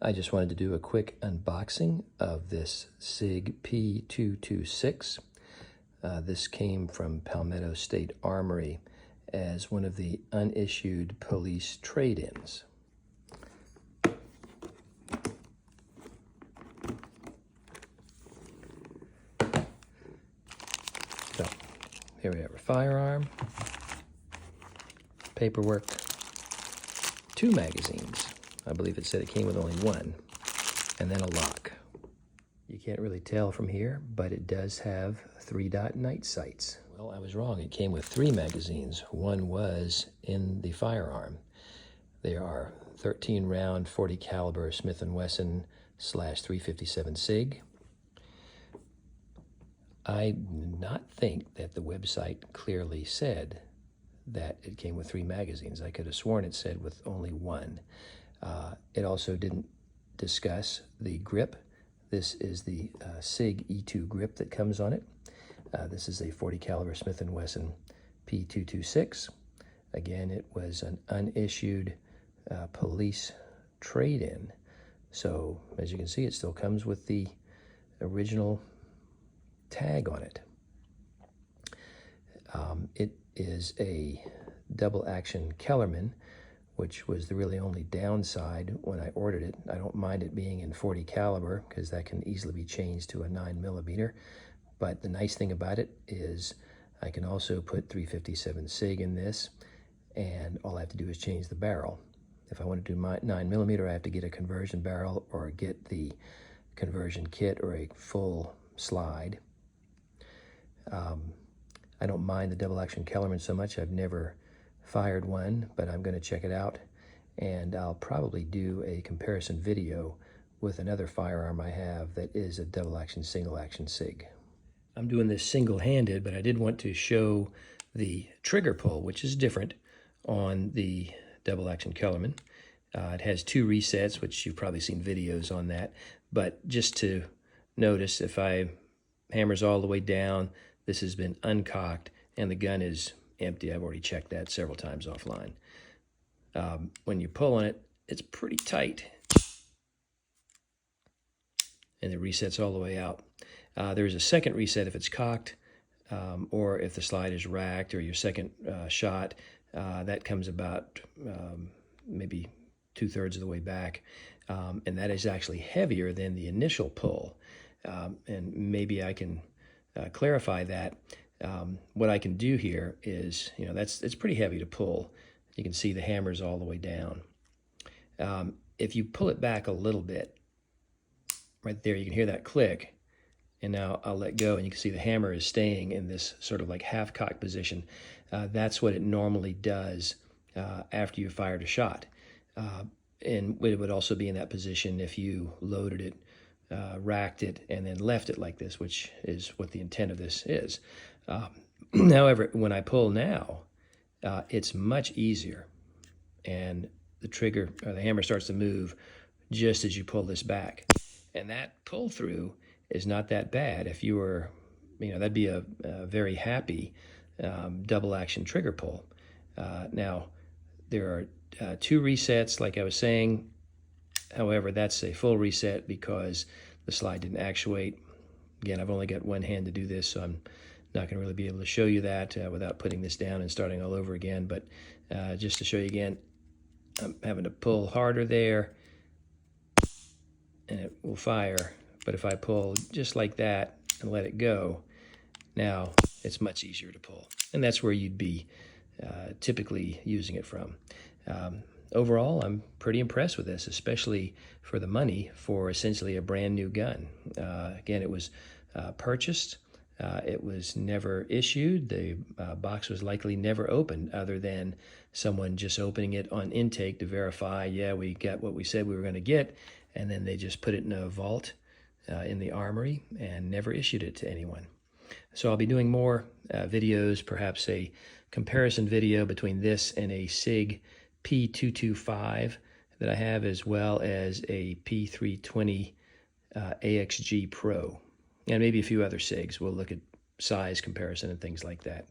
I just wanted to do a quick unboxing of this SIG P226. This came from Palmetto State Armory as one of the unissued police trade-ins. So here we have a firearm, paperwork, 2 magazines. I believe it said it came with only 1, and then a lock. You can't really tell from here, but it does have 3-dot night sights. Well, I was wrong. It came with 3 magazines. One was in the firearm. They are 13-round 40 caliber Smith & Wesson /357 SIG. I do not think that the website clearly said that it came with 3 magazines. I could have sworn it said with only 1. It also didn't discuss the grip. This is the SIG E2 grip that comes on it. This is a 40 caliber Smith & Wesson P226. Again, it was an unissued police trade-in. So as you can see, it still comes with the original tag on it. It is a double action Kellerman, which was the really only downside when I ordered it. I don't mind it being in 40 caliber because that can easily be changed to a 9mm. But the nice thing about it is I can also put 357 SIG in this, and all I have to do is change the barrel. If I want to do my 9mm, I have to get a conversion barrel or get the conversion kit or a full slide. I don't mind the double action Kellerman so much. I've never fired one, but I'm going to check it out, and I'll probably do a comparison video with another firearm I have that is a double action single action SIG. I'm doing this single-handed, but I did want to show the trigger pull, which is different on the double action Kellerman. It has 2 resets, which you've probably seen videos on that, but just to notice, if I hammers all the way down, this has been uncocked and the gun is empty. I've already checked that several times offline. When you pull on it, it's pretty tight, and it resets all the way out. There's a second reset if it's cocked, or if the slide is racked, or your second shot. That comes about maybe 2/3 of the way back, and that is actually heavier than the initial pull. And maybe I can clarify that. What I can do here is, it's pretty heavy to pull. You can see the hammer's all the way down. If you pull it back a little bit, right there, you can hear that click, and now I'll let go, and you can see the hammer is staying in this sort of like half-cocked position. That's what it normally does after you fired a shot. And it would also be in that position if you loaded it, racked it, and then left it like this, which is what the intent of this is. However, when I pull now, it's much easier, and the trigger or the hammer starts to move just as you pull this back. And that pull through is not that bad. If you were, that'd be a very happy double action trigger pull. Now, there are 2 resets, like I was saying. However, that's a full reset because the slide didn't actuate. Again, I've only got one hand to do this, so I'm not going to really be able to show you that without putting this down and starting all over again. But just to show you again, I'm having to pull harder there, and it will fire. But if I pull just like that and let it go, now it's much easier to pull. And that's where you'd be typically using it from. Overall, I'm pretty impressed with this, especially for the money for essentially a brand new gun. Again, it was purchased. It was never issued. The box was likely never opened, other than someone just opening it on intake to verify, yeah, we got what we said we were going to get, and then they just put it in a vault in the armory and never issued it to anyone. So I'll be doing more videos, perhaps a comparison video between this and a SIG P225 that I have, as well as a P320 AXG Pro, and maybe a few other SIGs. We'll look at size comparison and things like that.